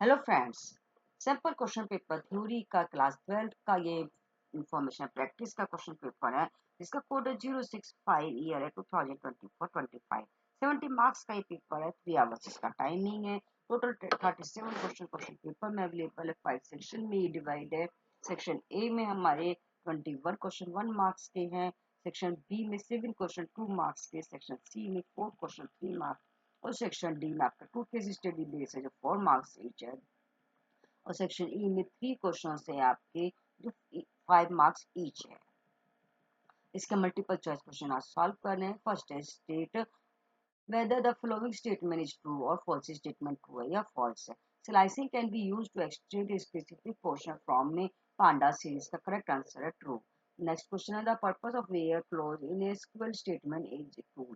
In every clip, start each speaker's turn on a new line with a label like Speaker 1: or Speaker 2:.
Speaker 1: Hello friends, simple question paper theory का class 12 का ये इंफॉर्मेशन प्रैक्टिस का क्वेश्चन पेपर है जिसका कोड है 065 ईयर है 2024-25 70 मार्क्स का ये पेपर है 3 आवर्स इसका टाइमिंग है। टोटल 37 क्वेश्चन पेपर में अवेलेबल है। 5 सेक्शन में ये डिवाइड है। सेक्शन ए में हमारे 21 क्वेश्चन 1 मार्क्स के हैं। सेक्शन बी में 7 क्वेश्चन 2 मार्क्स के। सेक्शन सी में 4 क्वेश्चन 3 मार्क्स और सेक्शन डी में आपका 2 केस स्टडी बेस है जो 4 मार्क्स ईच है। और सेक्शन ई में 3 क्वेश्चन है आपके जो 5 मार्क्स ईच है। इसके मल्टीपल चॉइस क्वेश्चन आज सॉल्व करने हैं। फर्स्ट है state whether the following statement is true or false statement true है या false है। Slicing can be used to extract a specific portion from a panda series का correct answer है true। Next question है the purpose of where clause in a SQL statement is true।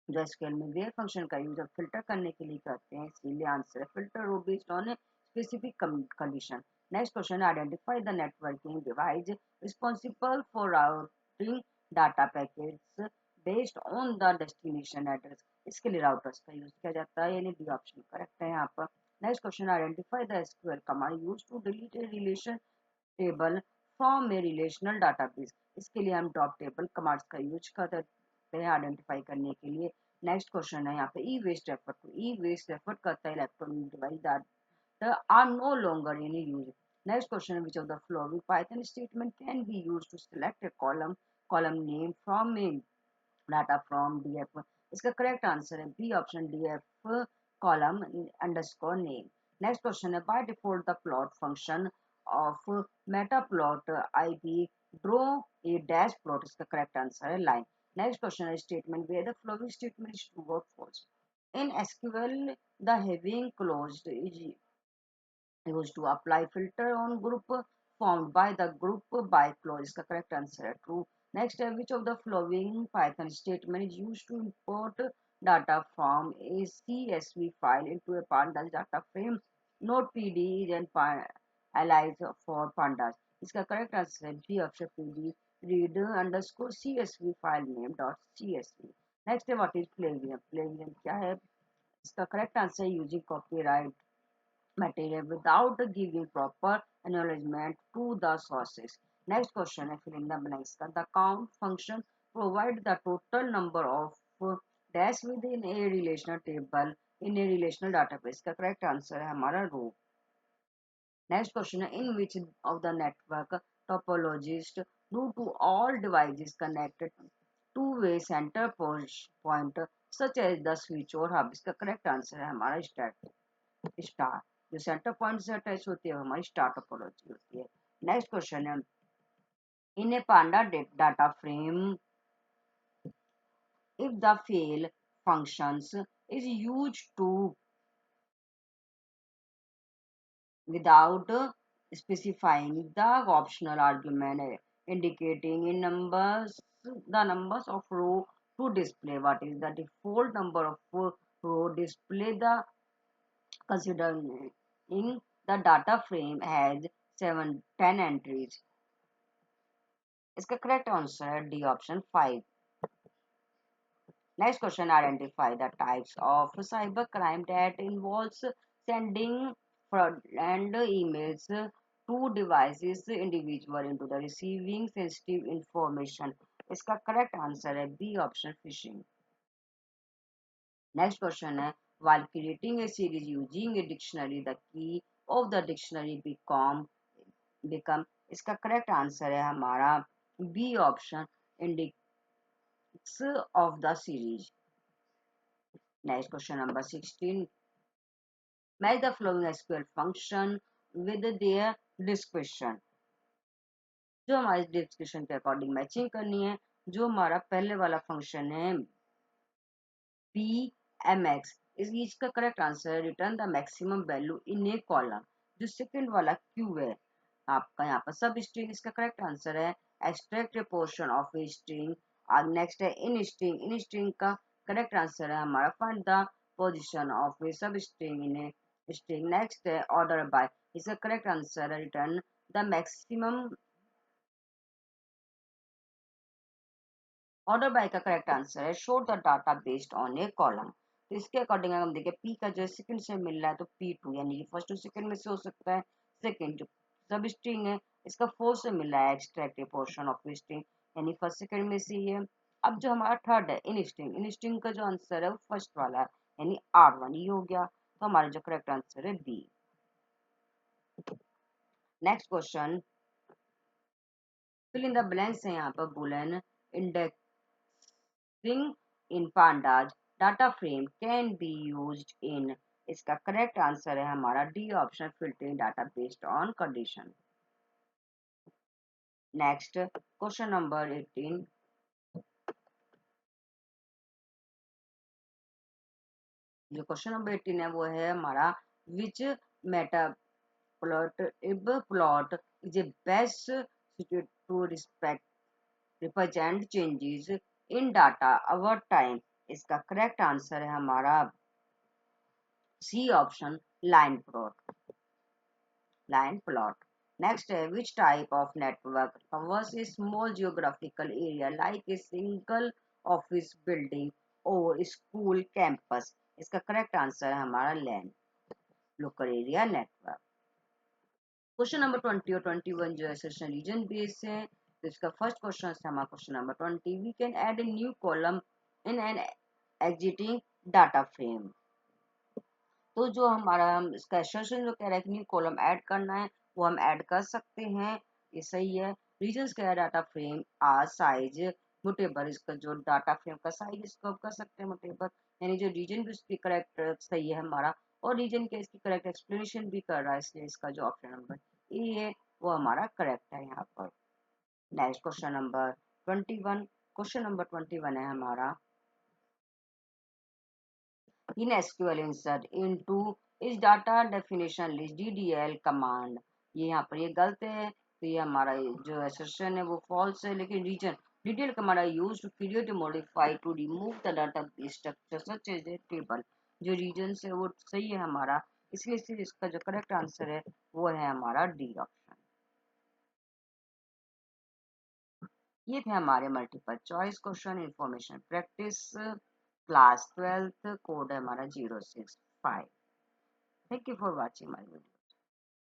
Speaker 1: जो SQL में where function का use filter करने के लिए करते हैं इसलिए आंसर है filter row based on a specific condition. Next question identify the networking device responsible for routing data packets based on the destination address. इसके लिए राउटर्स का यूज किया जाता है यानी बी ऑप्शन करेक्ट है यहाँ पर। Next question identify the SQL command use to delete a relation table from a relational database. इसके लिए हम ड्रॉप टेबल कमांड्स का यूज करते हैं आइडेंटिफाई करने के लिए। नेक्स्ट क्वेश्चन है यहाँ पे E waste refer to. E waste refer करता है electronic device that are no longer in use. Next question है which of the following Python statement can be used to select a column name from a data from DF. इसका correct answer है B option DF column underscore name. Next question है by default the plot function of matplotlib draw a dash plot. इसका correct answer है line. Next question है statement where the following statement is true और false. In SQL the having clause is used to apply filter on group formed by the group by clause. इसका correct answer है true। Next है which of the following Python statement is used to import data from a CSV file into a pandas data frame. Node PD is an alias for pandas। इसका correct answer है B option PD read underscore CSV file name dot CSV। Next है what is plagiarism। plagiarism क्या है? इसका correct answer है using copyright material without giving proper acknowledgement to the sources। Next question है fill in the blanks का the count function provide the total number of dash within a relational table in a relational database। का correct answer है हमारा row। Next question है in which of the network topologist do to all devices connected two-way center point such as the switch और hub। इसका correct answer है हमारा star. जो centre point से अटैच होती है वो हमारी स्टार टोपोलॉजी होती है। नेक्स्ट क्वेश्चन है in a panda data frame if the fail functions is used to without specifying the optional argument indicating in numbers the numbers of row to display what is the default number of row display the considering the data frame has 10 entries। इसका correct answer है D option 5। Next question identify the types of cyber crime that involves sending fraudulent emails to devices individual into the receiving sensitive information। इसका correct answer है B option phishing. Next question है while creating a series using a dictionary the key of the dictionary become। इसका correct answer है हमारा B option index of the series। Next question number 16 match the following SQL function with their description। जो हमारी description के according matching करनी है। जो हमारा पहले वाला फंक्शन है पी एम एक्स इसका करेक्ट आंसर है return the maximum value in A column. जो सेकंड वाला क्यू है आपका यहाँ पर सब स्ट्रिंग। इसका करेक्ट आंसर है extract A portion of a string. और नेक्स्ट है इन स्ट्रिंग। इन स्ट्रिंग का करेक्ट आंसर है हमारा फाइंड द पोजीशन ऑफ ए सब string in a string. Next है ऑर्डर बाय। इसका करेक्ट आंसर है return the maximum. Order by का करेक्ट आंसर है show the data based on A column. तो इसके अकॉर्डिंग हम देखें पी का जो है सेकंड से मिल रहा है तो P2 यानी कि फर्स्ट टू सेकंड में से हो सकता है। सेकंड जो सब स्ट्रिंग है इसका फोर्थ से मिल रहा है एक्सट्रैक्टिव पोर्शन ऑफ स्ट्रिंग यानी फर्स्ट सेकंड में से ही है। अब जो हमारा थर्ड है इन स्ट्रिंग का जो आंसर है वो फर्स्ट वाला है यानी R1 ही हो गया। तो हमारा जो करेक्ट आंसर है B. Next question fill in the blanks है यहाँ पर boolean indexing in pandas data frame can be used in। इसका करेक्ट आंसर है हमारा D option filtering data based on condition. Next question number 18 जो question number 18 है वो है हमारा which meta plot is a best suited to represent changes in data over time। इसका correct answer है हमारा C option line plot। Next है which type of network covers a small geographical area like a single office building or school campus। इसका correct answer है हमारा LAN local area network. Question number 20 और 21 जो है session reason based है। तो इसका फर्स्ट क्वेश्चन है हमारा question number 20 we can add a new column in an existing data frame. तो जो हमारा हम इसका एसर्शन जो कह रहा है कि न्यू कॉलम ऐड करना है वो हम ऐड कर सकते हैं, ये सही है। रीजन्स क्या है data frame are size mutable, इसका जो डाटा फ्रेम का साइज इसको हम कर सकते हैं मुटेबल, यानी जो रीजन भी उसकी करेक्ट सही है हमारा और रीजन के इसकी करेक्ट एक्सप्लेनेशन भी कर रहा है, इसलिए इसका जो ऑप्शन नंबर ए है वो हमारा करेक्ट है यहाँ पर। Next question number 21 question number 21 है हमारा in SQL insert into इस data definition list DDL command. ये यहाँ पर ये गलत है तो ये हमारा जो assertion है वो false है, लेकिन reason DDL command are used to create a modify to remove the data structure such as a table। जो रीजन है वो सही है हमारा, इसलिए इसका जो करेक्ट आंसर है वो है हमारा डी ऑप्शन। ये थे हमारे multiple choice question information practice class 12th code है हमारा 065। Thank you for watching my video.